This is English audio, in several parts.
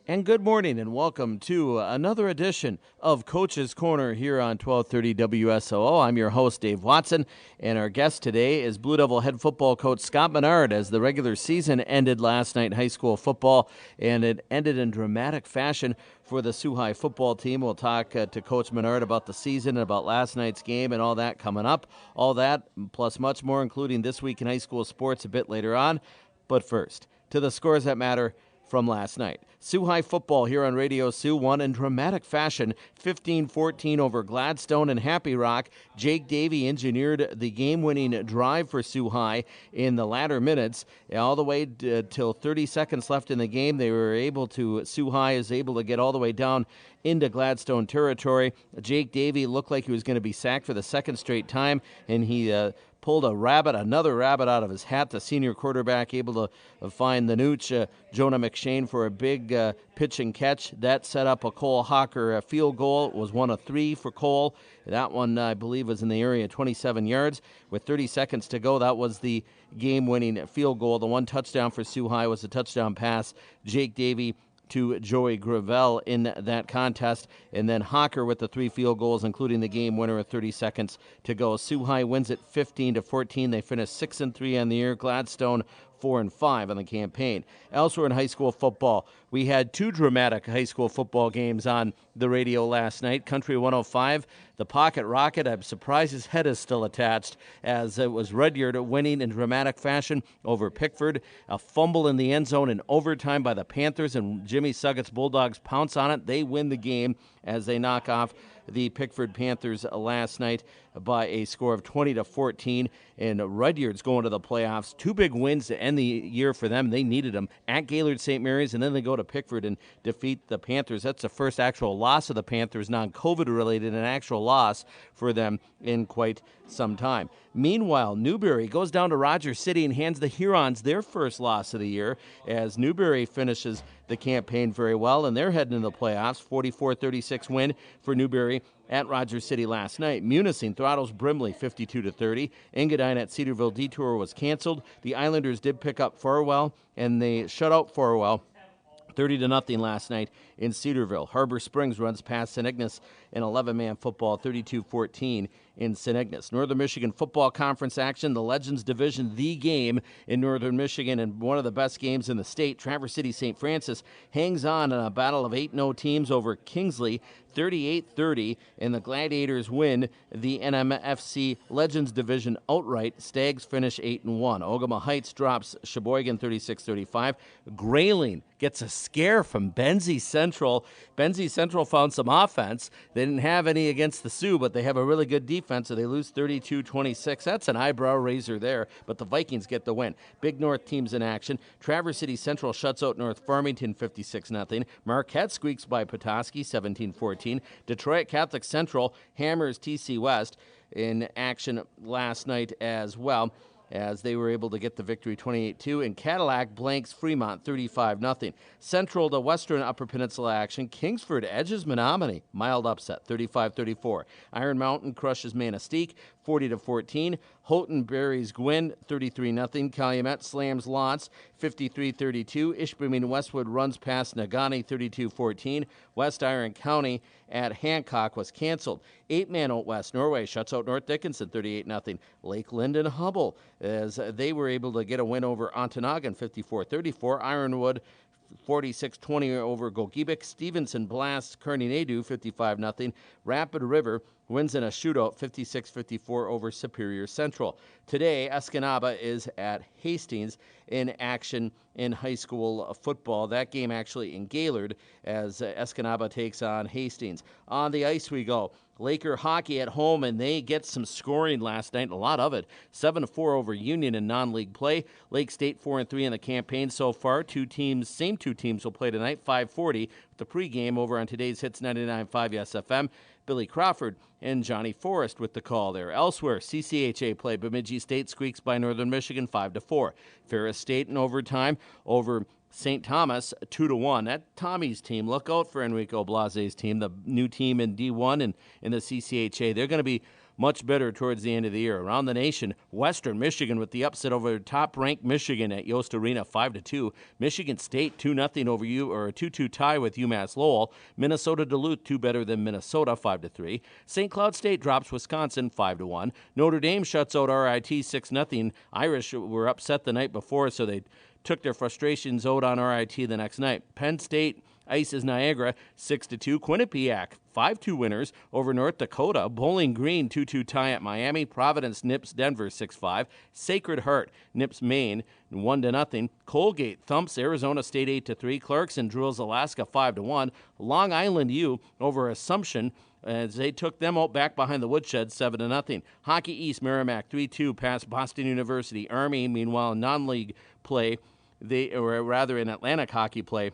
And good morning and welcome to another edition of Coach's Corner here on 1230 WSOO. I'm your host, Dave Watson, and our guest today is Blue Devil head football coach Scott Menard as the regular season ended last night in high school football, and it ended in dramatic fashion for the Sault High football team. We'll talk to Coach Menard about the season and about last night's game and all that coming up. All that plus much more, including This Week in High School Sports a bit later on. But first, to the scores that matter from last night. Sault High football here on Radio Sioux won in dramatic fashion, 15-14 over Gladstone and Happy Rock. Jake Davey engineered the game-winning drive for Sault High in the latter minutes. All the way till 30 seconds left in the game, Sault High is able to get all the way down into Gladstone territory. Jake Davey looked like he was going to be sacked for the second straight time, and he pulled another rabbit out of his hat. The senior quarterback able to find the nooch, Jonah McShane, for a big pitch and catch. That set up a Cole Hawker field goal. It was one of three for Cole. That one, I believe, was in the area, 27 yards. With 30 seconds to go, that was the game-winning field goal. The one touchdown for Sault High was a touchdown pass. Jake Davey to Joey Gravel in that contest, and then Hawker with the three field goals, including the game winner with 30 seconds to go. Sault High wins it 15-14. They finish 6-3 on the year. Gladstone 4-5 on the campaign. Elsewhere in high school football, we had two dramatic high school football games on the radio last night. Country 105, the Pocket Rocket. I'm surprised his head is still attached, as it was Rudyard winning in dramatic fashion over Pickford. A fumble in the end zone in overtime by the Panthers, and Jimmy Suggett's Bulldogs pounce on it. They win the game as they knock off the Pickford Panthers last night by a score of 20-14, and Rudyard's going to the playoffs. Two big wins to end the year for them. They needed them at Gaylord St. Mary's, and then they go to Pickford and defeat the Panthers. That's the first actual loss of the Panthers, non-COVID related, an actual loss for them in quite some time. Meanwhile, Newberry goes down to Rogers City and hands the Hurons their first loss of the year, as Newberry finishes the campaign very well, and they're heading into the playoffs. 44-36 win for Newberry at Rogers City last night. Munising throttles Brimley 52-30. Engadine at Cedarville Detour was canceled. The Islanders did pick up Farwell, and they shut out Farwell 30-0 last night in Cedarville. Harbor Springs runs past St. Ignace in 11-man football, 32-14 in St. Ignace. Northern Michigan Football Conference action, the Legends Division, the game in Northern Michigan, and one of the best games in the state. Traverse City St. Francis hangs on in a battle of 8-0 teams over Kingsley, 38-30, and the Gladiators win the NMFC Legends Division outright. Stags finish 8-1. Ogama Heights drops Sheboygan 36-35. Grayling gets a scare from Benzie Central. Benzie Central found some offense. They didn't have any against the Sioux, but they have a really good defense, so they lose 32-26. That's an eyebrow raiser there, but the Vikings get the win. Big North teams in action. Traverse City Central shuts out North Farmington 56-0. Marquette squeaks by Petoskey 17-14. Detroit Catholic Central hammers TC West in action last night as well, as they were able to get the victory 28-2, and Cadillac blanks Fremont 35-0. Central to Western Upper Peninsula action, Kingsford edges Menominee, mild upset 35-34. Iron Mountain crushes Manistee 40-14. Houghton buries Gwyn 33-0. Calumet slams Lance 53-32. Ishpeming Westwood runs past Nagani 32-14. West Iron County at Hancock was canceled. 8-man out west, Norway shuts out North Dickinson 38-0. Lake Linden Hubble, as they were able to get a win over Ontonagon 54-34. Ironwood 46-20 over Gogebic. Stevenson blasts Kearney Nadu 55-0. Rapid River wins in a shootout 56-54 over Superior Central. Today, Escanaba is at Hastings in action in high school football. That game actually in Gaylord, as Escanaba takes on Hastings. On the ice we go. Laker hockey at home, and they get some scoring last night, a lot of it. 7-4 over Union in non-league play. Lake State 4-3 in the campaign so far. Same two teams will play tonight, 5:40. The pregame over on today's Hits 99.5 SFM. Billy Crawford and Johnny Forrest with the call there. Elsewhere, CCHA play. Bemidji State squeaks by Northern Michigan 5-4. Ferris State in overtime over St. Thomas 2-1. That Tommy's team, look out for Enrico Blase's team, the new team in D1 and in the CCHA. They're going to be much better towards the end of the year. Around the nation, Western Michigan with the upset over top-ranked Michigan at Yost Arena, 5-2. Michigan State 2-0 over or a 2-2 tie with UMass Lowell. Minnesota Duluth 2 better than Minnesota, 5-3. St. Cloud State drops Wisconsin 5-1. Notre Dame shuts out RIT 6-0. Irish were upset the night before, so they took their frustrations out on RIT the next night. Penn State ices Niagara 6-2. Quinnipiac 5-2 winners over North Dakota. Bowling Green 2-2 tie at Miami. Providence nips Denver 6-5. Sacred Heart nips Maine 1-0. Colgate thumps Arizona State 8-3. Clarkson drills Alaska 5-1. Long Island U over Assumption as they took them out back behind the woodshed 7-0. Hockey East Merrimack 3-2 past Boston University. Army, meanwhile, non-league play, in Atlantic hockey play,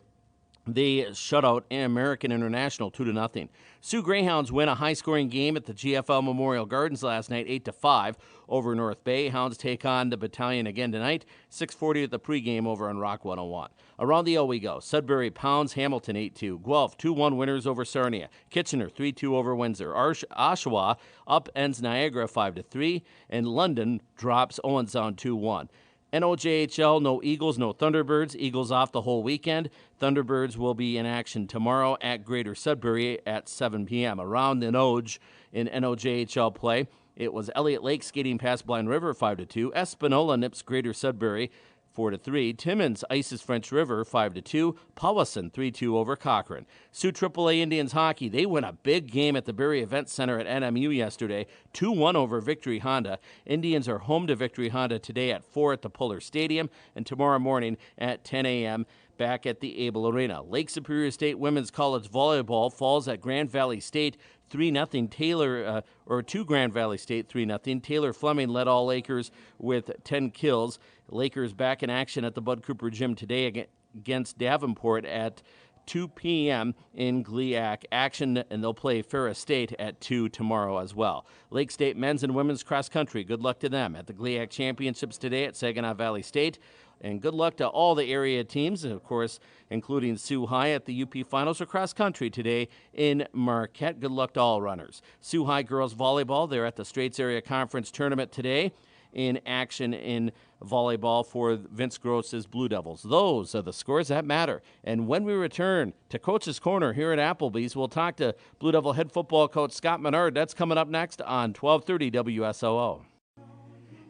they shut out American International 2-0. Sioux Greyhounds win a high-scoring game at the GFL Memorial Gardens last night, 8-5 over North Bay. Hounds take on the Battalion again tonight, 6:40 at the pregame over on Rock 101. Around the O we go. Sudbury pounds Hamilton 8-2. Guelph 2-1 winners over Sarnia. Kitchener 3-2 over Windsor. Oshawa upends Niagara 5-3, and London drops Owen Sound 2-1. NOJHL, no Eagles, no Thunderbirds. Eagles off the whole weekend. Thunderbirds will be in action tomorrow at Greater Sudbury at 7 p.m. Around the Noj in NOJHL play, it was Elliott Lake skating past Blind River 5-2. Espanola nips Greater Sudbury 4-3. Timmins ices French River 5-2. Powassan 3-2 over Cochrane. Sioux AAA Indians hockey, they win a big game at the Berry Event Center at NMU yesterday, 2-1 over Victory Honda. Indians are home to Victory Honda today at 4 at the Puller Stadium and tomorrow morning at 10 a.m. back at the Able Arena. Lake Superior State Women's College Volleyball falls at Grand Valley State 3-0. To Grand Valley State 3-0. Taylor Fleming led all Lakers with 10 kills. Lakers back in action at the Bud Cooper Gym today against Davenport at 2 p.m. in GLIAC action, and they'll play Ferris State at 2 tomorrow as well. Lake State men's and women's cross country, good luck to them at the GLIAC Championships today at Saginaw Valley State. And good luck to all the area teams, of course, including Sault High at the UP Finals of cross country today in Marquette. Good luck to all runners. Sault High girls volleyball, they're at the Straits Area Conference Tournament today in action in volleyball for Vince Gross's Blue Devils. Those are the scores that matter. And when we return to Coach's Corner here at Applebees, we'll talk to Blue Devil head football coach Scott Menard. That's coming up next on 1230 WSOO.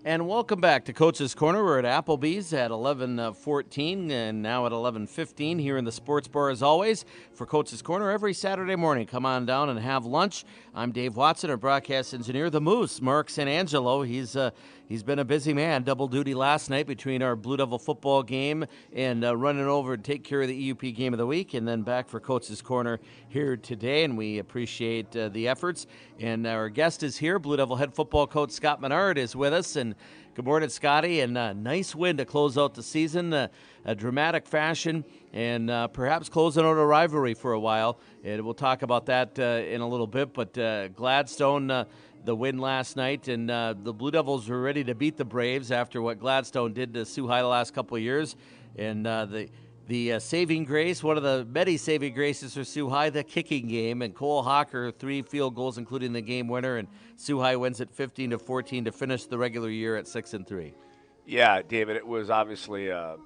And welcome back to Coach's Corner. We're at Applebee's at 11:14 and now at 11:15 here in the sports bar as always for Coach's Corner every Saturday morning. Come on down and have lunch. I'm Dave Watson, our broadcast engineer. The Moose, Mark San Angelo. He's been a busy man. Double duty last night between our Blue Devil football game and running over to take care of the EUP game of the week, and then back for Coach's Corner here today. And we appreciate the efforts. And our guest is here. Blue Devil head football coach Scott Menard is with us. And good morning, Scotty. And nice win to close out the season, a dramatic fashion, and perhaps closing out a rivalry for a while. And we'll talk about that in a little bit. But Gladstone, the win last night, and the Blue Devils were ready to beat the Braves after what Gladstone did to Sault High the last couple of years. And the saving grace, one of the many saving graces for Sault High, the kicking game. And Cole Hawker, 3 field goals, including the game winner. And Sault High wins at 15-14 to finish the regular year at 6-3. Yeah, David, it was obviously a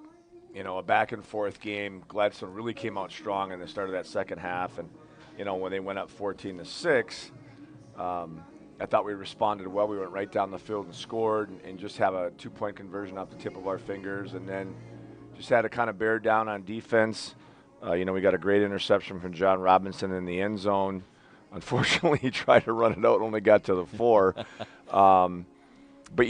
back-and-forth game. Gladstone really came out strong in the start of that second half. And, when they went up 14-6, I thought we responded well. We went right down the field and scored and just have a 2-point conversion off the tip of our fingers. And then just had to kind of bear down on defense. We got a great interception from John Robinson in the end zone. Unfortunately, he tried to run it out, only got to the 4. But,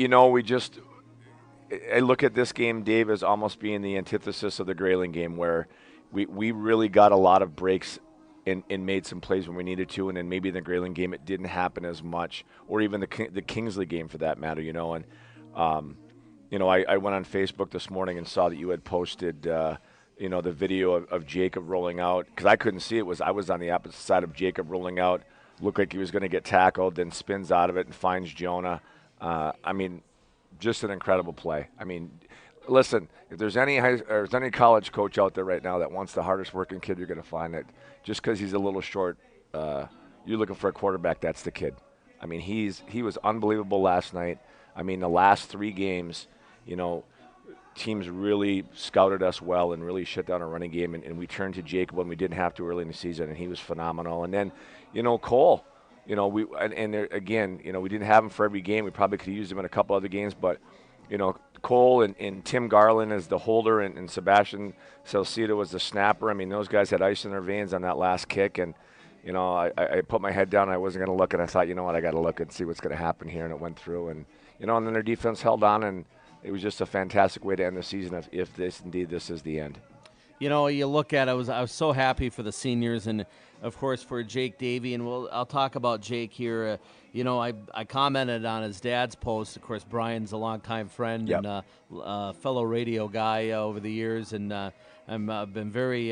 I look at this game, Dave, as almost being the antithesis of the Grayling game, where we really got a lot of breaks and made some plays when we needed to, and then maybe in the Grayling game it didn't happen as much, or even the Kingsley game for that matter, And, I went on Facebook this morning and saw that you had posted, the video of Jacob rolling out, because I couldn't see it. I was on the opposite side of Jacob rolling out, looked like he was going to get tackled, then spins out of it and finds Jonah. Just an incredible play. Listen, if there's any college coach out there right now that wants the hardest working kid you're going to find, it just because he's a little short, you're looking for a quarterback, that's the kid. I mean, he was unbelievable last night. I mean, the last 3 games, you know, teams really scouted us well and really shut down a running game, and we turned to Jacob when we didn't have to early in the season, and he was phenomenal. And then, you know, Cole, you know, again, you know, we didn't have him for every game. We probably could have used him in a couple other games, but, you know, Cole and Tim Garland as the holder and Sebastian Salcido was the snapper. I mean, those guys had ice in their veins on that last kick, and, you know, I put my head down. I wasn't going to look, and I thought, you know what, I got to look and see what's going to happen here, and it went through. And, you know, and then their defense held on, and it was just a fantastic way to end the season if this is the end. You know, you look at it, I was so happy for the seniors and, of course, for Jake Davey. And I'll talk about Jake here. You know, I commented on his dad's post. Of course, Brian's a longtime friend and fellow radio guy over the years. And I've been very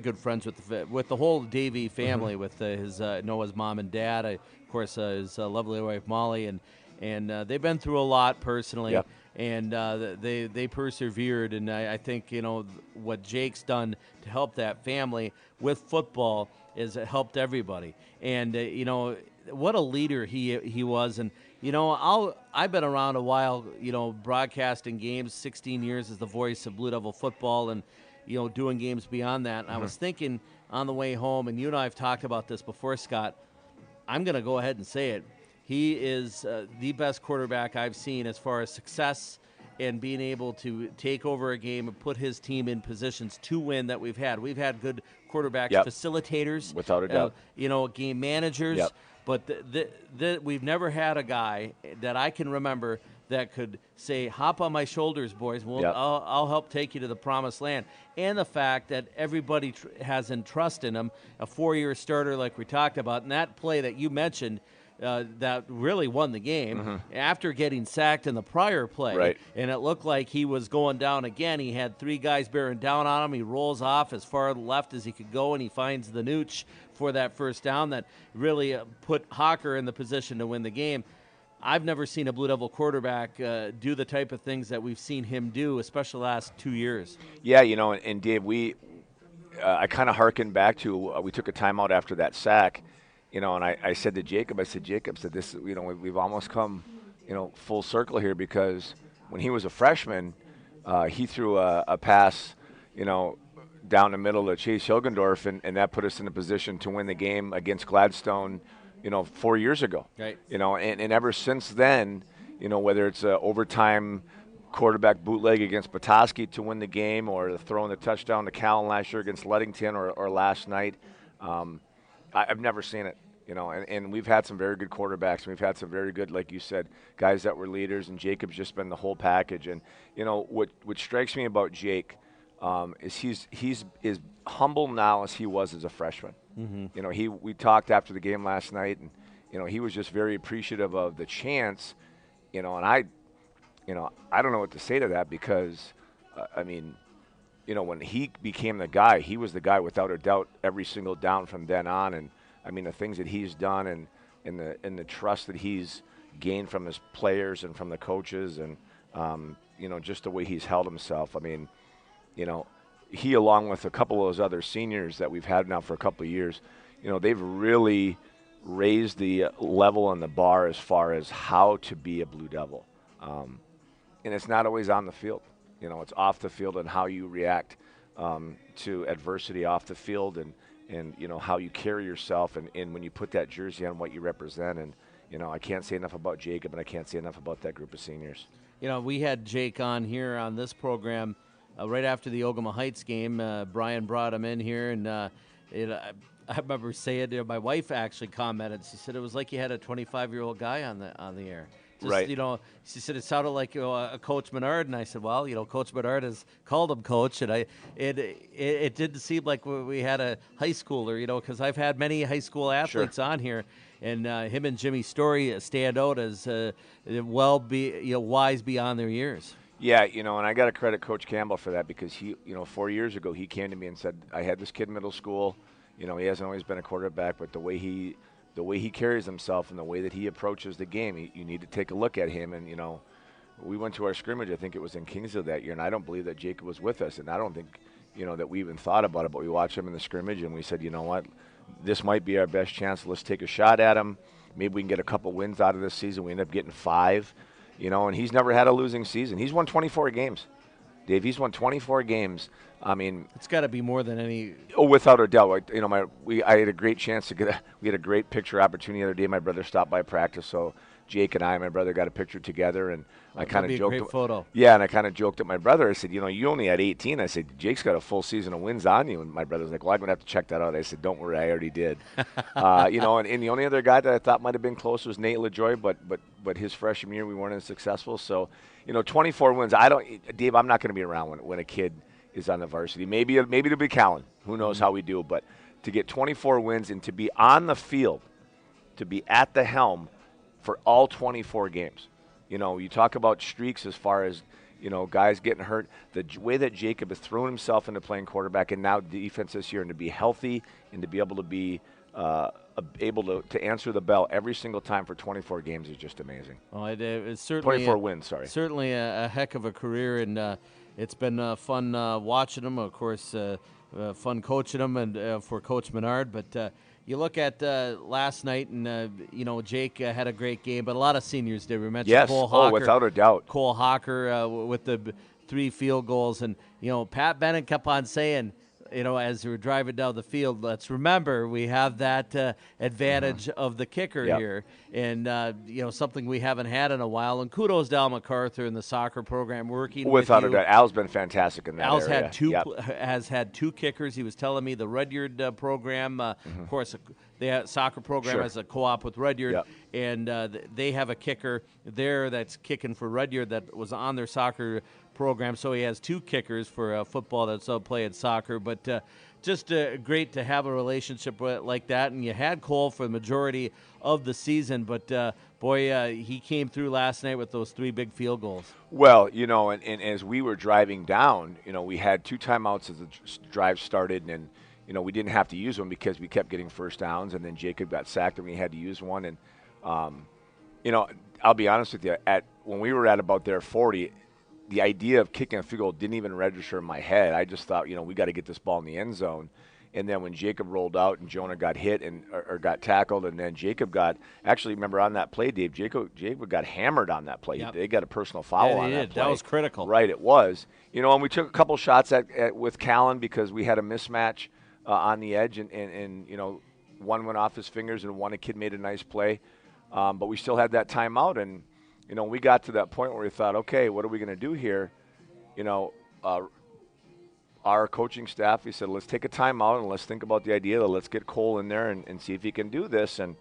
good friends with the whole Davey family, with his Noah's mom and dad. Of course, his lovely wife, Molly. And they've been through a lot personally. Yep. And they persevered, and I think, you know, what Jake's done to help that family with football is it helped everybody. And you know, what a leader he was. And you know, I've been around a while, you know, broadcasting games, 16 years as the voice of Blue Devil football, and you know, doing games beyond that. And I was thinking on the way home, and you and I have talked about this before, Scott. I'm going to go ahead and say it. He is the best quarterback I've seen as far as success and being able to take over a game and put his team in positions to win that we've had. We've had good quarterbacks, facilitators, without a doubt. You know, game managers. But we've never had a guy that I can remember that could say, hop on my shoulders, boys. I'll help take you to the promised land. And the fact that everybody has trust in him, a 4-year starter like we talked about, and that play that you mentioned, that really won the game after getting sacked in the prior play. Right. And it looked like he was going down again. He had 3 guys bearing down on him. He rolls off as far left as he could go, and he finds the nooch for that first down that really put Hawker in the position to win the game. I've never seen a Blue Devil quarterback do the type of things that we've seen him do, especially the last 2 years. Yeah, you know, and Dave, I kind of hearkened back to we took a timeout after that sack. You know, and I said to Jacob, this, you know, we've almost come, you know, full circle here, because when he was a freshman, he threw a pass, you know, down the middle to Chase Hilgendorf, and that put us in a position to win the game against Gladstone, you know, 4 years ago. Right. You know, and ever since then, you know, whether it's a overtime quarterback bootleg against Petoskey to win the game, or throwing the touchdown to Callan last year against Ludington, or last night, I've never seen it, you know, and we've had some very good quarterbacks. We've had some very good, like you said, guys that were leaders, and Jacob's just been the whole package. And, you know, what strikes me about Jake is he's as humble now as he was as a freshman. You know, we talked after the game last night, and, you know, he was just very appreciative of the chance, you know, and I don't know what to say to that, because, I mean, you know, when he became the guy, he was the guy without a doubt every single down from then on. And I mean, the things that he's done, and the trust that he's gained from his players and from the coaches, and you know, just the way he's held himself. I mean, you know, he, along with a couple of those other seniors that we've had now for a couple of years, you know, they've really raised the level and the bar as far as how to be a Blue Devil. And it's not always on the field. You know, it's off the field, and how you react to adversity off the field, and you know, how you carry yourself, and when you put that jersey on, what you represent. And, you know, I can't say enough about Jacob, and I can't say enough about that group of seniors. You know, we had Jake on here on this program right after the Ogama Heights game. Brian brought him in here, and I remember saying, my wife actually commented, she said it was like you had a 25-year-old guy on the air. Just, right. You know, she said it sounded like a Coach Menard, and I said, well, you know, Coach Menard has called him Coach, and it didn't seem like we had a high schooler, you know, because I've had many high school athletes on here, and him and Jimmy Story stand out as wise beyond their years. Yeah, you know, and I got to credit Coach Campbell for that, because he, you know, 4 years ago he came to me and said, I had this kid in middle school, you know, he hasn't always been a quarterback, but the way he carries himself and the way that he approaches the game, you need to take a look at him. And, you know, we went to our scrimmage, I think it was in Kingsville that year, and I don't believe that Jacob was with us, and I don't think, you know, that we even thought about it, but we watched him in the scrimmage, and we said, you know what, this might be our best chance. Let's take a shot at him. maybe we can get a couple wins out of this season. We end up getting 5, and he's never had a losing season. He's won 24 games. Dave, he's won 24 games. I mean, it's got to be more than any. Oh, without a doubt. I had a great chance to we had a great picture opportunity the other day. My brother stopped by practice, so Jake and my brother got a picture together, and I kind of joked. A great photo. Yeah, and I kind of joked at my brother. I said, you only had 18. I said, Jake's got a full season of wins on you, and my brother's like, well, I'm gonna have to check that out. I said, don't worry, I already did. And the only other guy that I thought might have been close was Nate LaJoy, but his freshman year we weren't as successful. So, 24 wins. Dave, I'm not going to be around when a kid is on the varsity. Maybe it'll be Callan. Who knows how we do? But to get 24 wins and to be on the field, to be at the helm for all 24 games. You talk about streaks as far as, guys getting hurt. The way that Jacob has thrown himself into playing quarterback and now defense this year, and to be healthy and to be able to be able to answer the bell every single time for 24 games is just amazing. Well, it's certainly 24 wins. Sorry, certainly a heck of a career, and it's been fun watching him. Of course, fun coaching him, and for Coach Menard. But you look at last night, and Jake had a great game, but a lot of seniors did. We mentioned Cole Hawker, without a doubt. Cole Hawker with the 3 field goals, and Pat Bennett kept on saying, as we were driving down the field, let's remember we have that advantage of the kicker here, and something we haven't had in a while. And kudos to Al MacArthur and the soccer program working without with a doubt. Al's been fantastic in that Al's area. has had 2 kickers. He was telling me the Rudyard program, of course, the soccer program has a co-op with Rudyard, and they have a kicker there that's kicking for Rudyard that was on their soccer program, so he has 2 kickers for football that's playing soccer. But just great to have a relationship like that. And you had Cole for the majority of the season, but boy, he came through last night with those 3 big field goals. Well, and as we were driving down, we had 2 timeouts as the drive started, and we didn't have to use them because we kept getting first downs, and then Jacob got sacked and we had to use one. And I'll be honest with you, when we were at about their 40. The idea of kicking a field goal didn't even register in my head. I just thought, we got to get this ball in the end zone. And then when Jacob rolled out and Jonah got hit or got tackled, and then Jacob remember on that play, Dave, Jacob got hammered on that play. Yep. They got a personal foul on that play. That was critical. Right, it was. And we took a couple shots with Callan because we had a mismatch on the edge, and one went off his fingers and a kid made a nice play. But we still had that timeout, and we got to that point where we thought, okay, what are we going to do here? Our coaching staff, we said, let's take a timeout and let's think about the idea that let's get Cole in there and see if he can do this. And,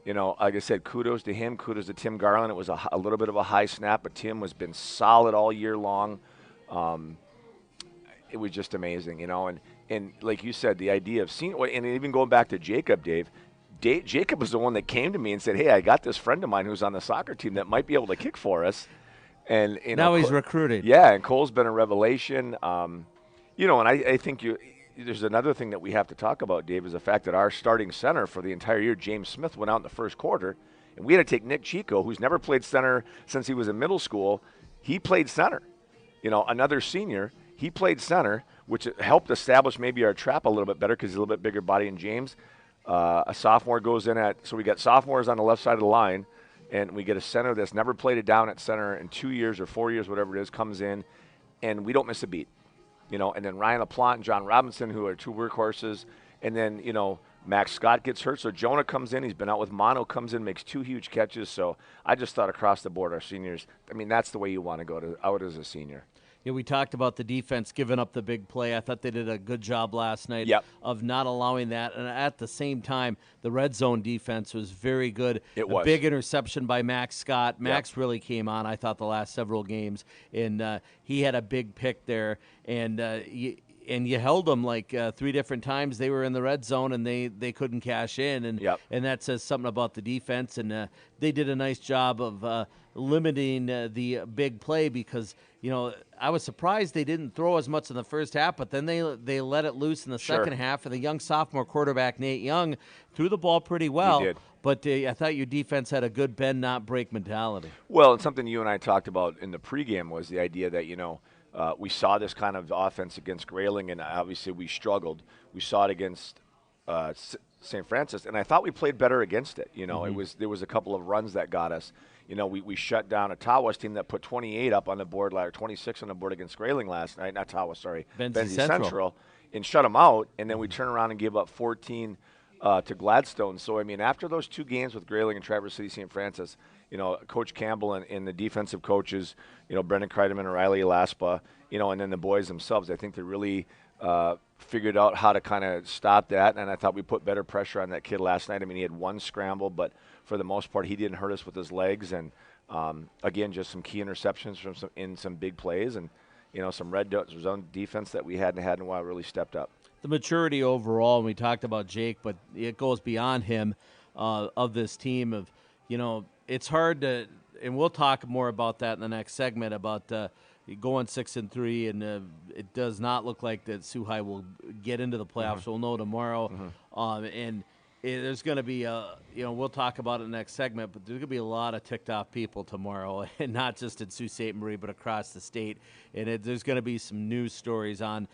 like I said, kudos to him, kudos to Tim Garland. It was a little bit of a high snap, but Tim has been solid all year long. It was just amazing, And like you said, the idea of seeing, and even going back to Jacob, Dave, Jacob was the one that came to me and said, hey, I got this friend of mine who's on the soccer team that might be able to kick for us. And now he's recruiting. Yeah, and Cole's been a revelation. And I think there's another thing that we have to talk about, Dave, is the fact that our starting center for the entire year, James Smith, went out in the first quarter, and we had to take Nick Chico, who's never played center since he was in middle school. He played center. Another senior, he played center, which helped establish maybe our trap a little bit better because he's a little bit bigger body than James. A sophomore goes in so we got sophomores on the left side of the line, and we get a center that's never played it down at center in 2 years or 4 years, whatever it is, comes in, and we don't miss a beat. And then Ryan LaPlante and John Robinson, who are 2 workhorses, and then, Max Scott gets hurt, so Jonah comes in. He's been out with mono, comes in, makes 2 huge catches. So I just thought across the board, our seniors, that's the way you want to go out as a senior. Yeah, we talked about the defense giving up the big play. I thought they did a good job last night of not allowing that. And at the same time, the red zone defense was very good. It was. A big interception by Max Scott. Max really came on, I thought, the last several games. And he had a big pick there. And you held them like 3 different times. They were in the red zone, and they couldn't cash in. And that says something about the defense. And they did a nice job of limiting the big play because, I was surprised they didn't throw as much in the first half, but then they let it loose in the second half. And the young sophomore quarterback, Nate Young, threw the ball pretty well. He did. But I thought your defense had a good bend, not break mentality. Well, and something you and I talked about in the pregame was the idea that, we saw this kind of offense against Grayling, and obviously we struggled. We saw it against St. Francis, and I thought we played better against it. Mm-hmm. There was a couple of runs that got us. We shut down a Tawas team that put 28 up on the board, like 26 on the board against Grayling last night. Not Tawas, sorry, Benzie Central, and shut them out. And then we turn around and give up 14 to Gladstone. So I mean, after those 2 games with Grayling and Traverse City St. Francis, Coach Campbell and the defensive coaches, Brendan Kreideman and Riley Laspa, and then the boys themselves, I think they really figured out how to kind of stop that, and I thought we put better pressure on that kid last night. I mean, he had 1 scramble, but for the most part, he didn't hurt us with his legs, and again, just some key interceptions from some big plays, and some red zone defense that we hadn't had in a while really stepped up. The maturity overall, and we talked about Jake, but it goes beyond him of this team. Of it's hard to, and we'll talk more about that in the next segment about. Going 6-3, and it does not look like that Sault High will get into the playoffs. We'll know tomorrow, and there's going to be we'll talk about it in the next segment, but there's going to be a lot of ticked off people tomorrow, and not just in Sault Ste. Marie, but across the state. And there's going to be some news stories on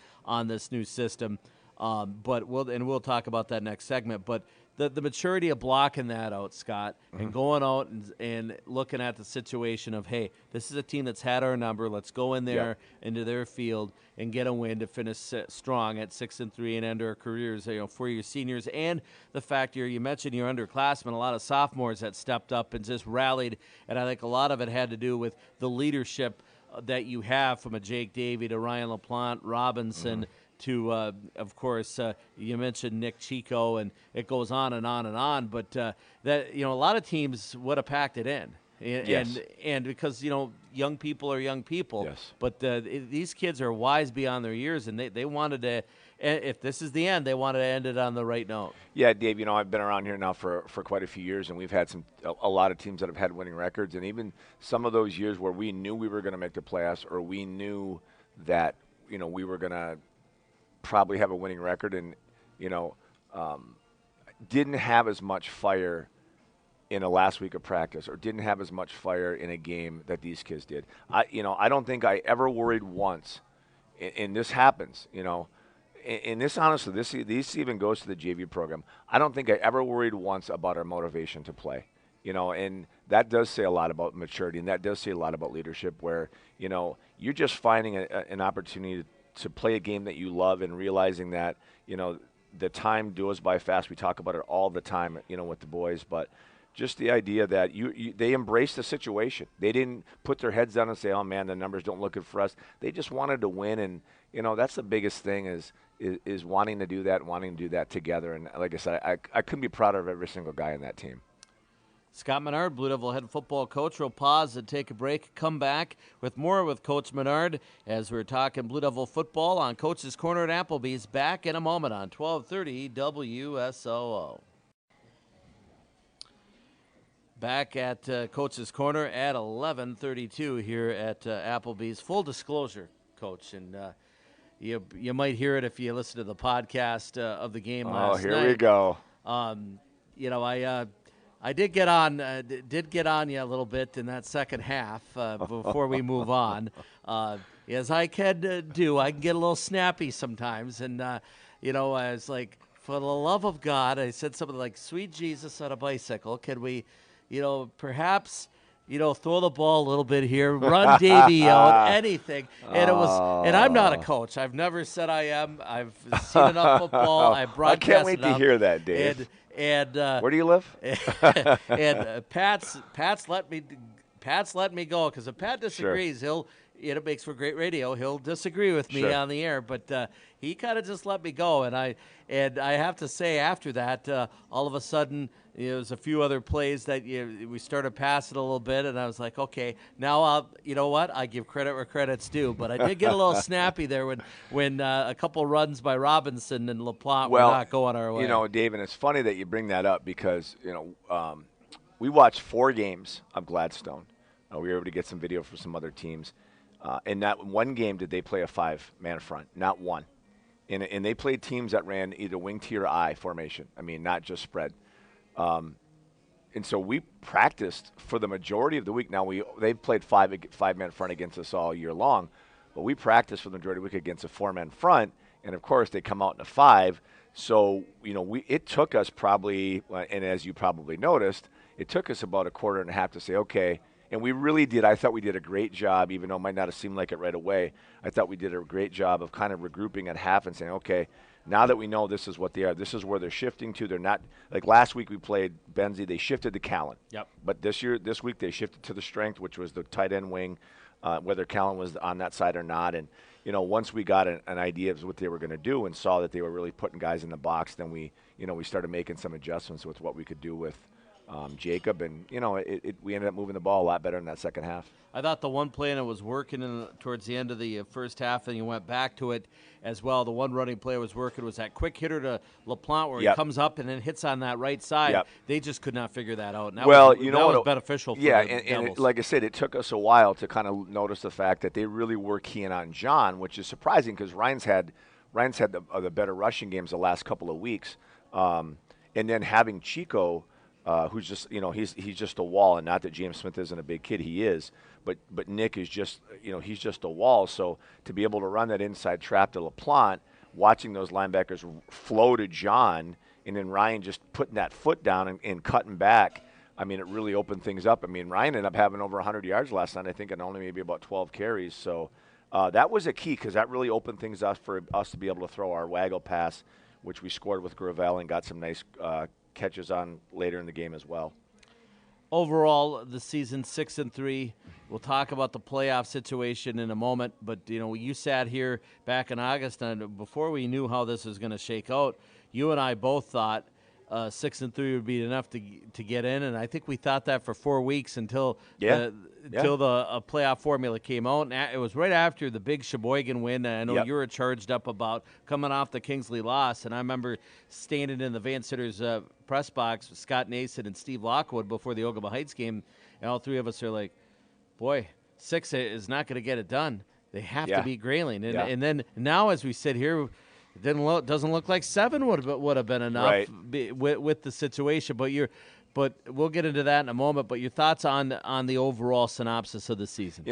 this new system, but we'll talk about that next segment. But the maturity of blocking that out, Scott, and going out and looking at the situation of, hey, this is a team that's had our number. Let's go in there into their field and get a win to finish strong at 6-3 and end our careers, for your seniors. And the fact you mentioned your underclassmen, a lot of sophomores that stepped up and just rallied. And I think a lot of it had to do with the leadership that you have from a Jake Davey to Ryan LaPlante, Robinson, to, of course, you mentioned Nick Chico, and it goes on and on and on. But that a lot of teams would have packed it in, and because young people are young people. Yes. But these kids are wise beyond their years, and they wanted to. If this is the end, they wanted to end it on the right note. Yeah, Dave. I've been around here now for quite a few years, and we've had a lot of teams that have had winning records, and even some of those years where we knew we were going to make the playoffs, or we knew that we were going to probably have a winning record, and didn't have as much fire in a last week of practice, or didn't have as much fire in a game that these kids did. I don't think I ever worried once, and this happens, and this honestly, this even goes to the JV program. I don't think I ever worried once about our motivation to play, and that does say a lot about maturity, and that does say a lot about leadership, where you're just finding an opportunity to play a game that you love, and realizing that the time goes by fast. We talk about it all the time, with the boys, but just the idea that they embraced the situation. They didn't put their heads down and say, "Oh man, the numbers don't look good for us." They just wanted to win, and that's the biggest thing is wanting to do that, and wanting to do that together. And like I said, I couldn't be prouder of every single guy in that team. Scott Menard, Blue Devil head football coach. We'll pause and take a break. Come back with more with Coach Menard as we're talking Blue Devil football on Coach's Corner at Applebees. Back in a moment on 1230 WSOO. Back at Coach's Corner at 11:32 here at Applebees. Full disclosure, Coach, and you might hear it if you listen to the podcast of the game last night. Oh, here we go. I did get on you a little bit in that second half before we move on. As I can do, I can get a little snappy sometimes, and I was like, for the love of God, I said something like, "Sweet Jesus on a bicycle, can we, perhaps, throw the ball a little bit here, run Davey out, anything." And and I'm not a coach. I've never said I am. I've seen enough football. I broadcast I can't wait to hear that, Dave. And where do you live? And Pat's let me go, because if Pat disagrees, it makes for great radio. He'll disagree with me on the air, but he kind of just let me go, and I have to say, after that, all of a sudden, there's a few other plays that we started passing a little bit, and I was like, okay, now you know what? I give credit where credit's due, but I did get a little snappy there when a couple runs by Robinson and LaPlante were not going our way. Dave, and it's funny that you bring that up, because we watched 4 games of Gladstone. We were able to get some video for some other teams. And not one game did they play a 5-man front, not one. And they played teams that ran either wing T or I formation. I mean, not just spread. And so we practiced for the majority of the week. Now, they've played 5-man front against us all year long, but we practiced for the majority of the week against a 4-man front. And, of course, they come out in a 5. So, it took us probably, and as you probably noticed, it took us about a quarter and a half to say, okay, and we really did. I thought we did a great job, even though it might not have seemed like it right away. I thought we did a great job of kind of regrouping at half and saying, okay, now that we know this is what they are, this is where they're shifting to. They're not, like last week we played Benzie, they shifted to Callan. Yep. But this week they shifted to the strength, which was the tight end wing, whether Callan was on that side or not. And, once we got an idea of what they were going to do and saw that they were really putting guys in the box, then we started making some adjustments with what we could do with Jacob. And, we ended up moving the ball a lot better in that second half. I thought the one play that was working towards the end of the first half, and you went back to it as well. The one running play was working was that quick hitter to LaPlante where he comes up and then hits on that right side. Yep. They just could not figure that out. And that was beneficial for the and like I said, it took us a while to kind of notice the fact that they really were keying on John, which is surprising because Ryan's had the better rushing games the last couple of weeks. And then having Chico, who's just, he's just a wall, and not that James Smith isn't a big kid, he is. But Nick is just, he's just a wall. So to be able to run that inside trap to LaPlante, watching those linebackers flow to John, and then Ryan just putting that foot down and cutting back, I mean, it really opened things up. I mean, Ryan ended up having over 100 yards last night, I think, and only maybe about 12 carries. So that was a key because that really opened things up for us to be able to throw our waggle pass, which we scored with Gravel and got some nice catches on later in the game as well. Overall, the season 6-3. We'll talk about the playoff situation in a moment, but you sat here back in August, and before we knew how this was going to shake out, you and I both thought 6-3 would be enough to get in, and I think we thought that for 4 weeks until the playoff formula came out. And it was right after the big Sheboygan win. And I know you were charged up about coming off the Kingsley loss, and I remember standing in the Van Sitters press box with Scott Nason and Steve Lockwood before the Ogama Heights game, and all three of us are like, boy, 6 is not going to get it done. They have to beat Grayling. And then now as we sit here, it doesn't look like 7 would have been enough with the situation. But we'll get into that in a moment. But your thoughts on the overall synopsis of the season?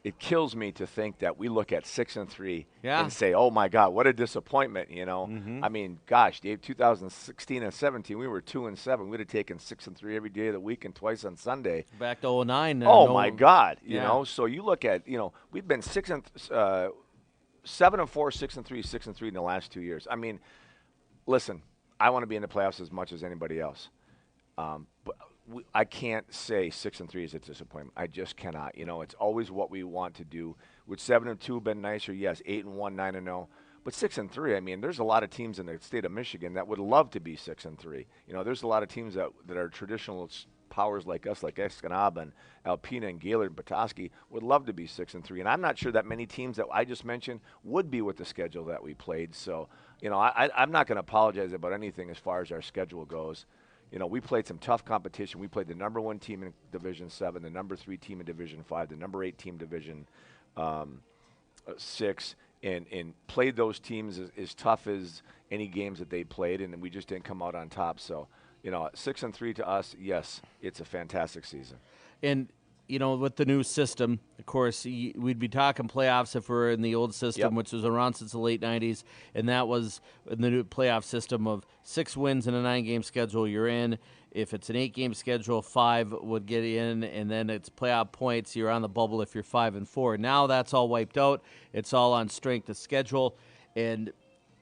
It kills me to think that we look at 6-3 and say, "Oh my God, what a disappointment!" I mean, gosh, Dave, 2016 and 17, we were 2-7. We'd have taken 6-3 every day of the week and twice on Sunday. Back to 2009. My God, you know. So you look at, we've been 7-4, 6-3, 6-3 in the last 2 years. I mean, listen, I want to be in the playoffs as much as anybody else, but I can't say 6-3 is a disappointment. I just cannot. It's always what we want to do. Would 7-2 been nicer? Yes. 8-1, 9-0. But 6-3, I mean, there's a lot of teams in the state of Michigan that would love to be 6-3. There's a lot of teams that are traditional powers like us, like Escanaba and Alpena and Gaylord and Petoskey, would love to be 6-3. And I'm not sure that many teams that I just mentioned would be with the schedule that we played. So, I'm not going to apologize about anything as far as our schedule goes. We played some tough competition. We played the number 1 team in Division 7, the number 3 team in Division 5, the number 8 team Division 6, and played those teams as tough as any games that they played, and we just didn't come out on top. So, 6-3 to us, yes, it's a fantastic season. And with the new system, of course, we'd be talking playoffs if we're in the old system, which was around since the late 90s, and that was in the new playoff system of 6 wins in a 9-game schedule, you're in. If it's an 8-game schedule, 5 would get in, and then it's playoff points, you're on the bubble if you're 5-4. Now that's all wiped out. It's all on strength of schedule, and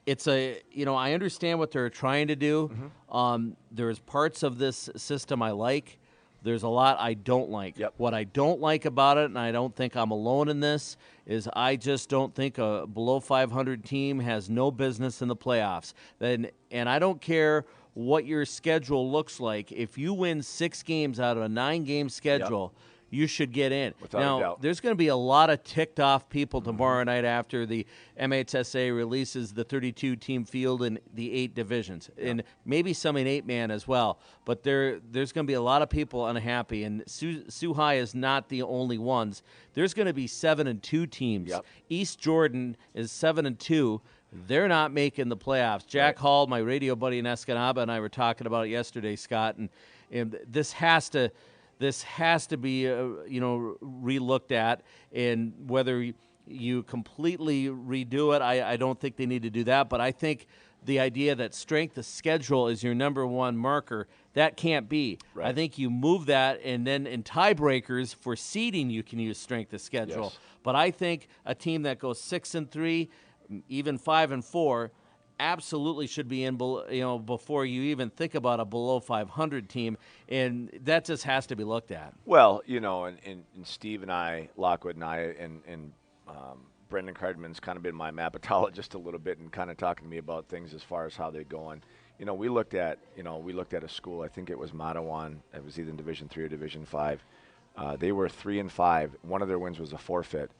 it's I understand what they're trying to do. Mm-hmm. There's parts of this system I like. There's a lot I don't like. Yep. What I don't like about it, and I don't think I'm alone in this, is I just don't think a below 500 team has no business in the playoffs. And I don't care what your schedule looks like. If you win 6 games out of a 9-game schedule, you should get in. Without a doubt. There's going to be a lot of ticked-off people tomorrow night after the MHSA releases the 32-team field in the 8 divisions, and maybe some in 8-man as well. But there's going to be a lot of people unhappy, and Sault High is not the only ones. There's going to be 7-2 teams. Yep. East Jordan is 7-2. They're not making the playoffs. Jack Hall, my radio buddy in Escanaba, and I were talking about it yesterday, Scott, and this has to be, relooked at, and whether you completely redo it. I don't think they need to do that, but I think the idea that strength of schedule is your number one marker, that can't be. Right. I think you move that, and then in tiebreakers for seeding, you can use strength of schedule. Yes. But I think a team that goes 6-3, even 5-4, absolutely should be in, before you even think about a below 500 team, and that just has to be looked at. Well, and Steve and I, Lockwood and I, and Brendan Cardman's kind of been my mapatologist a little bit and kind of talking to me about things as far as how they're going. We looked at a school. I think it was Matawan. It was either in Division 3 or Division 5. They were 3-5. One of their wins was a forfeit,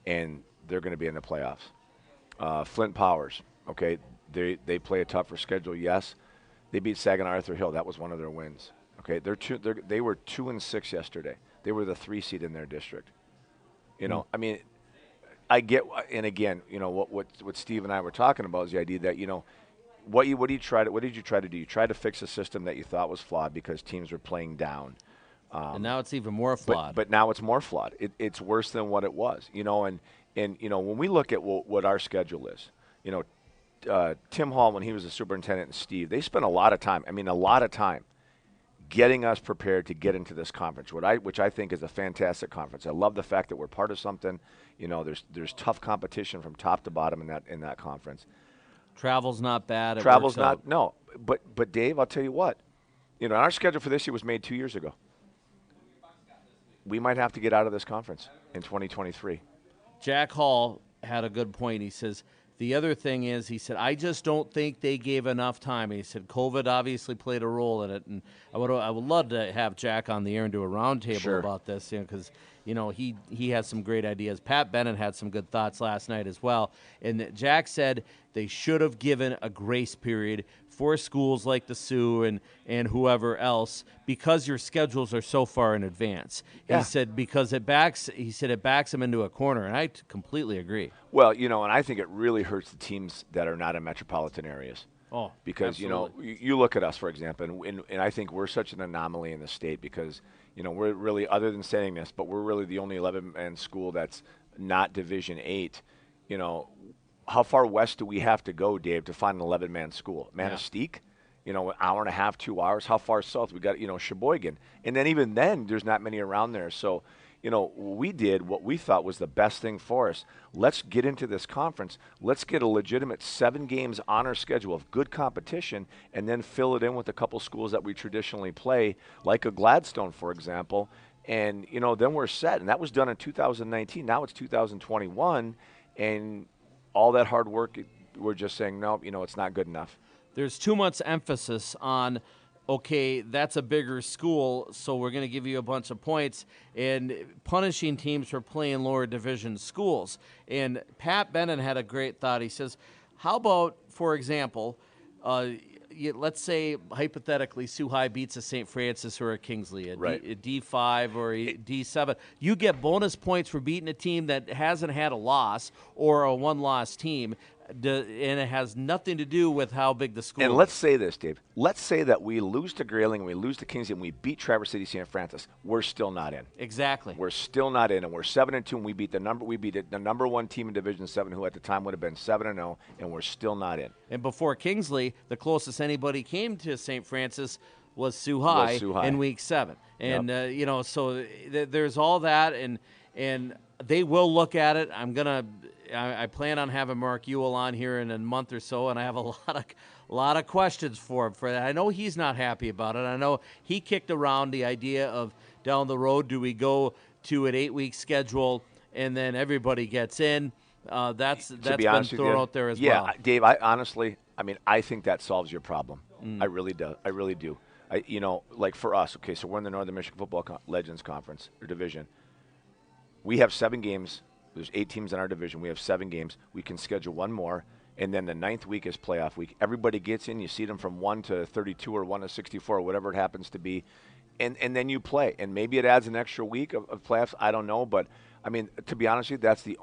and they're going to be in the playoffs. Flint Powers. Okay, they play a tougher schedule. Yes, they beat Saginaw Arthur Hill. That was one of their wins. Okay, they were 2-6 yesterday. They were the 3 seed in their district. I mean, I get, and again, what Steve and I were talking about is the idea that what did you try to do? You tried to fix a system that you thought was flawed because teams were playing down. And now it's even more flawed. But now it's more flawed. It's worse than what it was. And when we look at what our schedule is, Tim Hall, when he was the superintendent, and Steve, they spent a lot of time getting us prepared to get into this conference, which I think is a fantastic conference. I love the fact that we're part of something. There's tough competition from top to bottom in that conference. Travel's not bad. Travel's not, no. But Dave, I'll tell you what. Our schedule for this year was made 2 years ago. We might have to get out of this conference in 2023. Jack Hall had a good point. He says, the other thing is, he said, I just don't think they gave enough time. He said, COVID obviously played a role in it, and I would love to have Jack on the air and do a roundtable about this, because he has some great ideas. Pat Bennett had some good thoughts last night as well, and Jack said they should have given a grace period for schools like the Sioux and whoever else, because your schedules are so far in advance. Yeah. He said because it backs them into a corner, and I completely agree. Well, and I think it really hurts the teams that are not in metropolitan areas. Oh, because absolutely. you look at us, for example, and I think we're such an anomaly in the state because we're really, other than saying this, but we're really the only 11-man school that's not Division 8. How far west do we have to go, Dave, to find an 11-man school? Manistee, an hour and a half, 2 hours. How far south? We got Sheboygan, and then even then, there's not many around there. So, we did what we thought was the best thing for us. Let's get into this conference. Let's get a legitimate 7 games on our schedule of good competition, and then fill it in with a couple schools that we traditionally play, like a Gladstone, for example. And then we're set. And that was done in 2019. Now it's 2021, and all that hard work, we're just saying, no, it's not good enough. There's too much emphasis on, okay, that's a bigger school, so we're going to give you a bunch of points, and punishing teams for playing lower division schools. And Pat Bennett had a great thought. He says, how about, for example, let's say, hypothetically, Sault High beats a St. Francis or a Kingsley, a D5 or a D7. You get bonus points for beating a team that hasn't had a loss or a one-loss team, and it has nothing to do with how big the school is. And let's say this, Dave. Let's say that we lose to Grayling, we lose to Kingsley, and we beat Traverse City St. Francis. We're still not in. Exactly. We're still not in, and we're 7-2, and we beat the number one team in Division 7, who at the time would have been 7-0, and we're still not in. And before Kingsley, the closest anybody came to St. Francis was Sault High in Week 7. And, so there's all that, and they will look at it. I plan on having Mark Ewell on here in a month or so, and I have a lot of questions for him for that. I know he's not happy about it. I know he kicked around the idea of down the road, do we go to an 8-week schedule and then everybody gets in? That's been thrown out there as well. Yeah, Dave, I think that solves your problem. I really do. Like for us, okay, so we're in the Northern Michigan Football Legends Conference or Division. We have 7 games. There's 8 teams in our division. We have 7 games. We can schedule one more, and then the 9th week is playoff week. Everybody gets in. You see them from 1 to 32 or 1 to 64 or whatever it happens to be, and then you play. And maybe it adds an extra week of playoffs. I don't know, but to be honest with you, that's the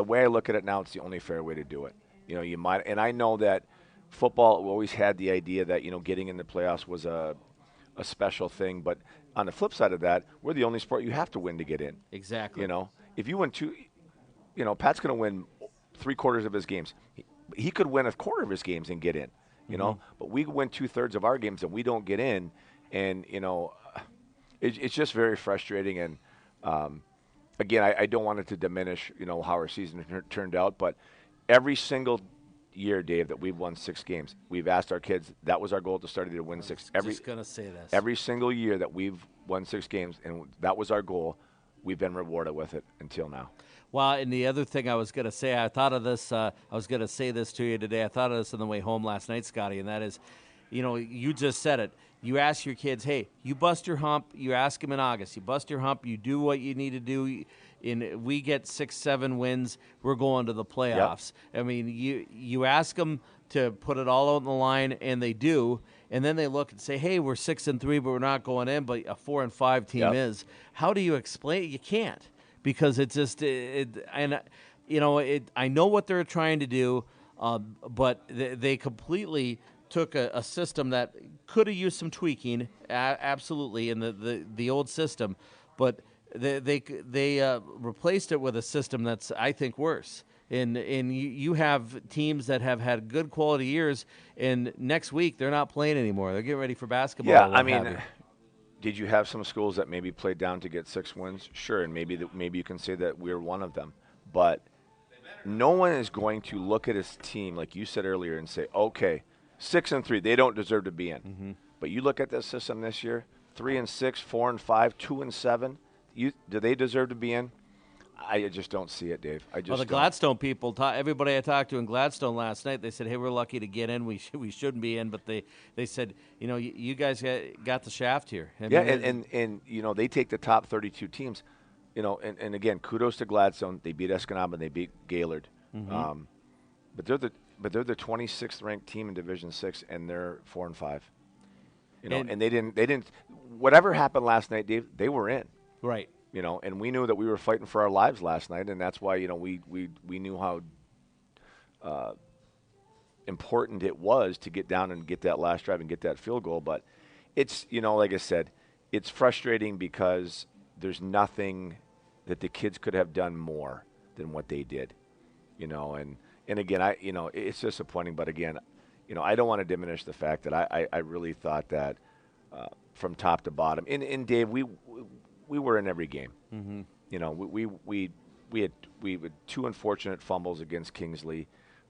way I look at it now. It's the only fair way to do it. You might, and I know that football always had the idea that getting in the playoffs was a special thing, but on the flip side of that, we're the only sport you have to win to get in. Exactly. If you win Pat's going to win 3/4 of his games. He could win 1/4 of his games and get in, but we win 2/3 of our games and we don't get in. And, it's just very frustrating. And, again, I don't want it to diminish, how our season turned out. But every single year, Dave, that we've won 6 games, we've asked our kids, that was our goal at the start of the year, to win 6. Just going to say this. Every single year that we've won 6 games, and that was our goal, we've been rewarded with it until now. Well, and the other thing I was going to say, I thought of this, I was going to say this to you today. I thought of this on the way home last night, Scotty, and that is, you just said it. You ask your kids, hey, you bust your hump. You ask them in August. You bust your hump. You do what you need to do. We get 6-7 wins, we're going to the playoffs. Yep. I mean, you ask them to put it all out on the line, and they do. And then they look and say, hey, we're 6-3, but we're not going in, but a 4-5 team is. How do you explain it? You can't, because it's just I know what they're trying to do, but they completely took a system that could have used some tweaking, absolutely, in the old system, but they replaced it with a system that's, I think, worse. And you have teams that have had good quality years, and next week they're not playing anymore. They're getting ready for basketball. Yeah, I mean, did you have some schools that maybe played down to get 6 wins? Sure, and maybe you can say that we're one of them. But no one is going to look at his team, like you said earlier, and say, okay, 6-3, they don't deserve to be in. Mm-hmm. But you look at this system this year, 3-6, 4-5, 2-7. Do they deserve to be in? I just don't see it, Dave. The Gladstone people, everybody I talked to in Gladstone last night, they said, hey, we're lucky to get in. We shouldn't be in. But they said, you guys got the shaft here. And they take the top 32 teams. And again, kudos to Gladstone. They beat Escanaba and they beat Gaylord. Mm-hmm. But they're the 26th ranked team in Division 6, and they're 4-5. And they didn't. Whatever happened last night, Dave, they were in. Right. And we knew that we were fighting for our lives last night, and that's why we knew how important it was to get down and get that last drive and get that field goal. But it's like I said, it's frustrating because there's nothing that the kids could have done more than what they did. And again, it's disappointing. But again, I don't want to diminish the fact that I really thought that from top to bottom. And Dave, we were in every game. Mm-hmm. We had 2 unfortunate fumbles against Kingsley.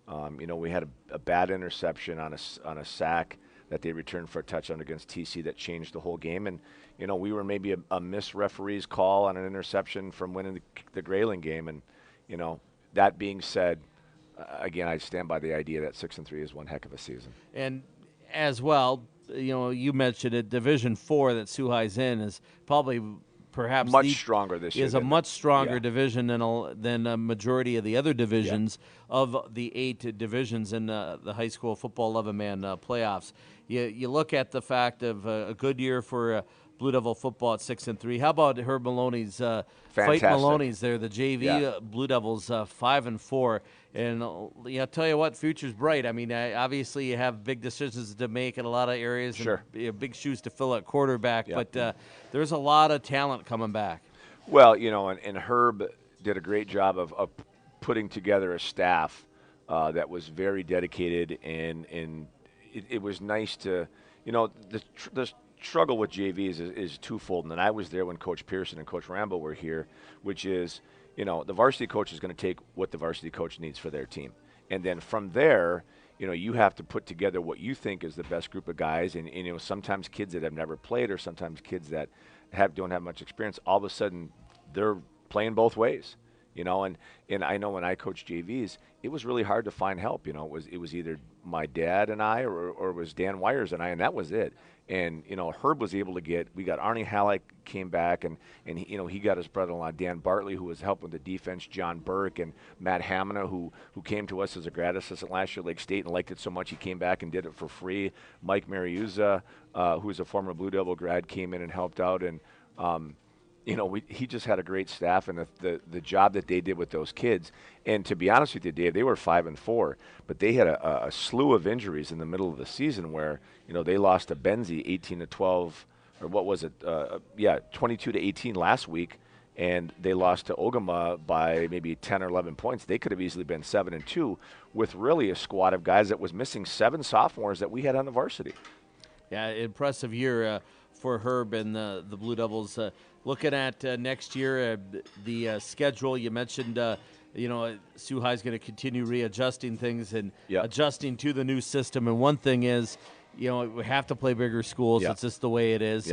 We had a bad interception on a sack that they returned for a touchdown against TC that changed the whole game. And we were maybe a missed referee's call on an interception from winning the Grayling game. And that being said, again, I stand by the idea that 6-3 is one heck of a season. And as well, you mentioned it, Division 4 that Sault High's in is probably perhaps much stronger this year. Is a much stronger division than a majority of the other divisions of the 8 divisions in the high school football 11-man playoffs. You look at the fact of a good year for Blue Devil football at 6-3. How about Herb Maloney's Fight Maloney's there, the JV Blue Devils 5-4. And I'll tell you what, future's bright. I mean, obviously you have big decisions to make in a lot of areas. Sure. And big shoes to fill at quarterback. Yep. But there's a lot of talent coming back. Well, and Herb did a great job of putting together a staff that was very dedicated, and it was nice to, the struggle with JVs is twofold. And I was there when Coach Pearson and Coach Rambo were here, which is, the varsity coach is going to take what the varsity coach needs for their team. And then from there, you have to put together what you think is the best group of guys. And sometimes kids that have never played, or sometimes kids that don't have much experience, all of a sudden they're playing both ways. And I know when I coached JVs, it was really hard to find help. It was either my dad and I, or it was Dan Wires and I, and that was it. And Herb was able to we got Arnie Halleck came back, and he got his brother-in-law Dan Bartley, who was helping with the defense, John Burke, and Matt Hamina, who came to us as a grad assistant last year at Lake State and liked it so much he came back and did it for free. Mike Mariuza, who was a former Blue Devil grad, came in and helped out, and he just had a great staff, and the job that they did with those kids. And to be honest with you, Dave, they were 5-4, but they had a slew of injuries in the middle of the season where, they lost to Benzie 18-12, or what was it? 22-18 last week. and they lost to Ogama by maybe 10 or 11 points. They could have easily been 7-2 with really a squad of guys that was missing 7 sophomores that we had on the varsity. Yeah, impressive year for Herb and the Blue Devils. Looking at next year, the schedule you mentioned, Sault High is going to continue readjusting things and adjusting to the new system. And one thing is, we have to play bigger schools. It's just the way it is.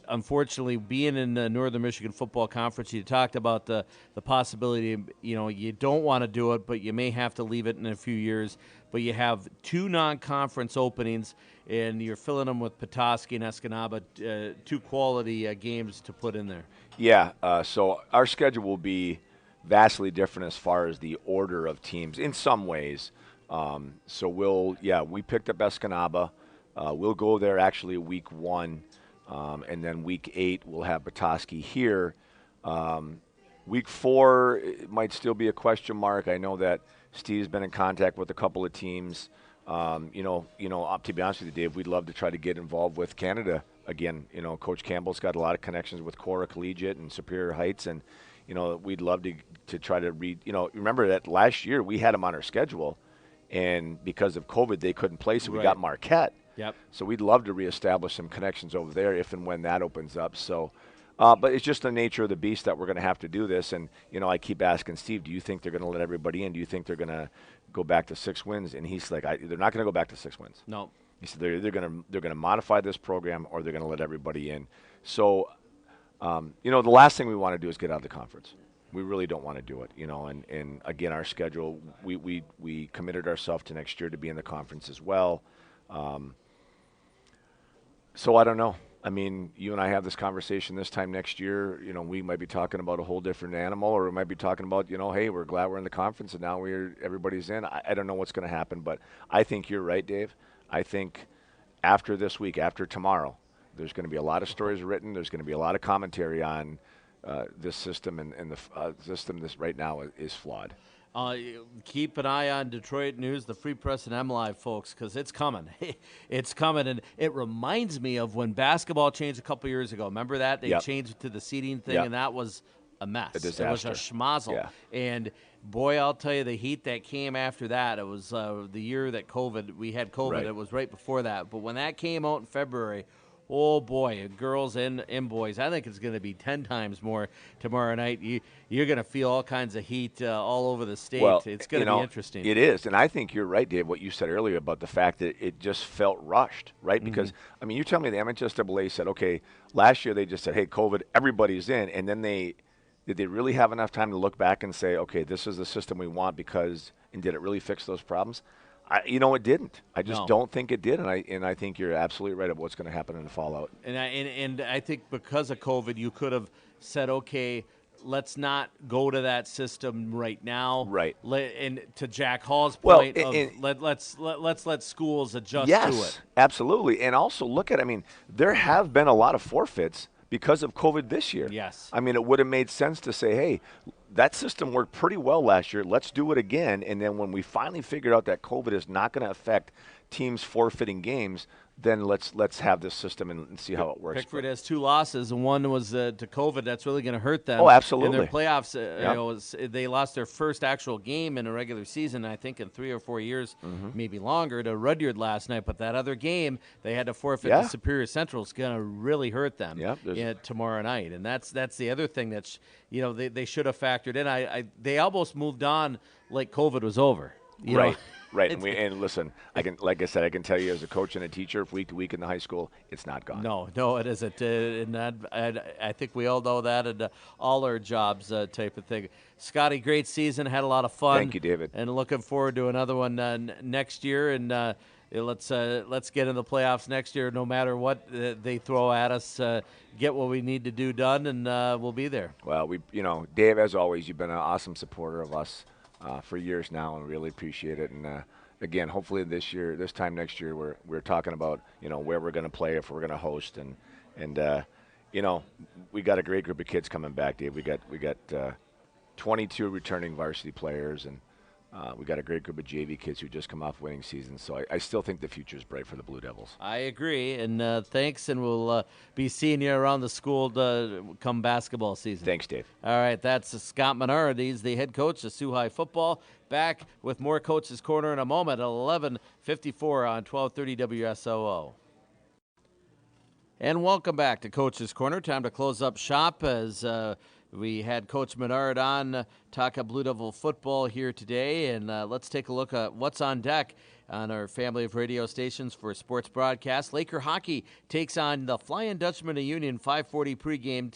Unfortunately, being in the Northern Michigan Football Conference, you talked about the possibility, you don't want to do it, but you may have to leave it in a few years. But you have 2 non-conference openings, and you're filling them with Petoskey and Escanaba, 2 quality games to put in there. Yeah, so our schedule will be vastly different as far as the order of teams in some ways. So we picked up Escanaba. We'll go there actually week 1, and then week 8 we'll have Petoskey here. Week 4 it might still be a question mark. I know that Steve's been in contact with a couple of teams. To be honest with you, Dave, we'd love to try to get involved with Canada again. Coach Campbell's got a lot of connections with Cora Collegiate and Superior Heights, and we'd love to try to read. Remember that last year we had them on our schedule. And because of COVID, they couldn't play, so we got Marquette. Yep. So we'd love to reestablish some connections over there if and when that opens up. So, but it's just the nature of the beast that we're going to have to do this. And, I keep asking Steve, do you think they're going to let everybody in? Do you think they're going to go back to 6 wins? And he's like, they're not going to go back to 6 wins. No. He said they're going to modify this program or they're going to let everybody in. So, the last thing we want to do is get out of the conference. We really don't want to do it, and again, our schedule, we committed ourselves to next year to be in the conference as well. So I don't know. I mean, you and I have this conversation this time next year. We might be talking about a whole different animal, or we might be talking about, hey, we're glad we're in the conference and now everybody's in. I don't know what's going to happen, but I think you're right, Dave. I think after this week, after tomorrow, there's going to be a lot of stories written. There's going to be a lot of commentary on this system, and the system this right now is flawed. Keep an eye on Detroit News, the Free Press and MLive, folks, because it's coming. It's coming, and it reminds me of when basketball changed a couple years ago. Remember that? They changed to the seeding thing, and that was a mess. A disaster. It was a schmozzle. Yeah. And, boy, I'll tell you, the heat that came after that, it was the year that we had COVID. Right. It was right before that. But when that came out in February, oh, boy, girls and boys, I think it's going to be 10 times more tomorrow night. You're going to feel all kinds of heat all over the state. Well, it's going to be interesting. It is, and I think you're right, Dave, what you said earlier about the fact that it just felt rushed, right? Mm-hmm. Because, you tell me the MHSAA said, okay, last year they just said, hey, COVID, everybody's in, and then did they really have enough time to look back and say, okay, this is the system we want and did it really fix those problems? It didn't. I just don't think it did, and I think you're absolutely right about what's going to happen in the fallout. And I think because of COVID, you could have said, okay, let's not go to that system right now. Right. And to Jack Hall's point, let's let schools adjust to it. Yes, absolutely. And also look at, there have been a lot of forfeits because of COVID this year. Yes. It would have made sense to say, hey, that system worked pretty well last year. Let's do it again. And then when we finally figured out that COVID is not going to affect teams forfeiting games, then let's have this system and see how it works. Pickford has 2 losses, and one was to COVID. That's really going to hurt them. Oh, absolutely. In their playoffs, they lost their first actual game in a regular season, I think, in 3 or 4 years, maybe longer, to Rudyard last night. But that other game, they had to forfeit to Superior Central. It's going to really hurt them tomorrow night. And that's the other thing that they should have factored in. They almost moved on like COVID was over. Right. Right, and listen, I can tell you as a coach and a teacher, week to week in the high school, it's not gone. No, it isn't. And I think we all know that, and all our jobs type of thing. Scotty, great season, had a lot of fun. Thank you, David. And looking forward to another one next year. And let's get in the playoffs next year, no matter what they throw at us. Get what we need to do done, and we'll be there. Well, Dave, as always, you've been an awesome supporter of us for years now, and really appreciate it. And again, hopefully this time next year, we're talking about where we're going to play, if we're going to host, and we got a great group of kids coming back, Dave. We got 22 returning varsity players, and We got a great group of JV kids who just come off winning seasons, so I still think the future is bright for the Blue Devils. I agree, and thanks, and we'll be seeing you around the school come basketball season. Thanks, Dave. All right, that's Scott Menard. He's the head coach of Sault High football. Back with more Coach's Corner in a moment at 11:54 on 1230 WSOO. And welcome back to Coach's Corner. Time to close up shop as we had Coach Menard on talk Blue Devil football here today, and let's take a look at what's on deck on our family of radio stations for sports broadcast. Laker hockey takes on the Flying Dutchman of Union 5:40 pregame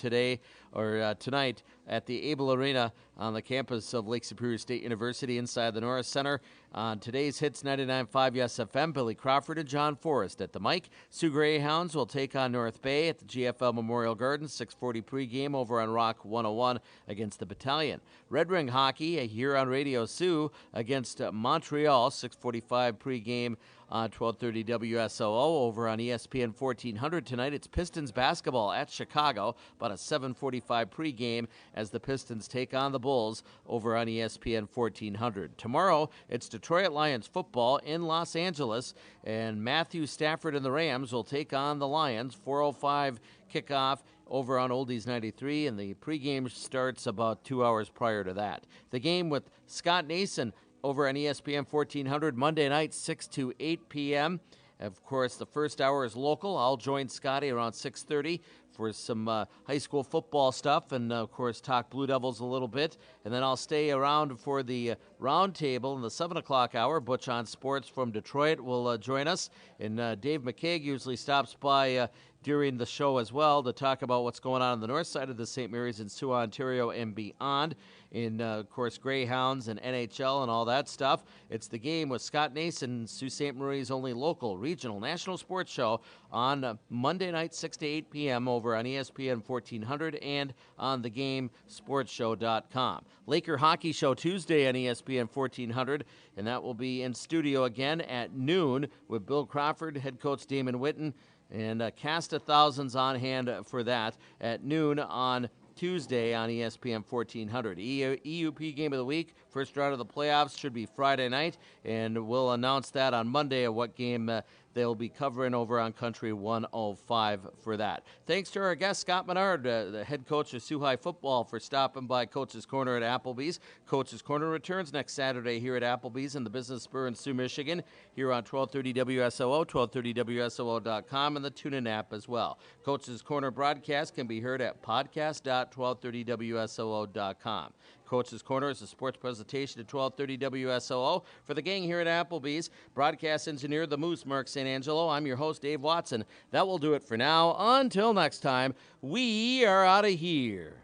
tonight at the Able Arena on the campus of Lake Superior State University inside the Norris Center. On today's Hits 99.5 Yes FM, Billy Crawford and John Forrest at the mic. Sioux Greyhounds will take on North Bay at the GFL Memorial Gardens, 6:40 pregame over on Rock 101 against the Battalion. Red Ring hockey here on Radio Sioux against Montreal, 6:45 pregame on 1230 WSOO. Over on ESPN 1400 tonight, it's Pistons basketball at Chicago, about a 7:45 pregame as the Pistons take on the Bulls over on ESPN 1400. Tomorrow, it's Detroit Lions football in Los Angeles, and Matthew Stafford and the Rams will take on the Lions, 4:05 kickoff over on Oldies 93, and the pregame starts about 2 hours prior to that. The game with Scott Nason over on ESPN 1400 Monday night, 6 to 8 p.m. Of course, the first hour is local. I'll join Scotty around 6:30 for some high school football stuff and, of course, talk Blue Devils a little bit. And then I'll stay around for the round table in the 7 o'clock hour. Butch on Sports from Detroit will join us. And Dave McCaig usually stops by during the show as well to talk about what's going on the north side of the St. Mary's in Sioux, Ontario and beyond. In, of course, Greyhounds and NHL and all that stuff. It's the game with Scott Nason, Sault Ste. Marie's only local, regional, national sports show on Monday night, 6 to 8 p.m. over on ESPN 1400 and on thegamesportshow.com. Laker Hockey Show Tuesday on ESPN 1400, and that will be in studio again at noon with Bill Crawford, head coach Damon Witten, and a cast of thousands on hand for that at noon on Tuesday on ESPN 1400. EUP Game of the Week, first round of the playoffs should be Friday night, and we'll announce that on Monday of what game they'll be covering over on Country 105 for that. Thanks to our guest, Scott Menard, the head coach of Sault High football, for stopping by Coach's Corner at Applebees. Coach's Corner returns next Saturday here at Applebees in the Business Spur in Sioux, Michigan, here on 1230 WSOO, 1230WSOO.com, and the TuneIn app as well. Coach's Corner broadcast can be heard at podcast.1230WSOO.com. Coach's Corner is a sports presentation at 1230 WSOO. For the gang here at Applebee's, broadcast engineer, the Moose, Mark St. Angelo, I'm your host, Dave Watson. That will do it for now. Until next time, we are out of here.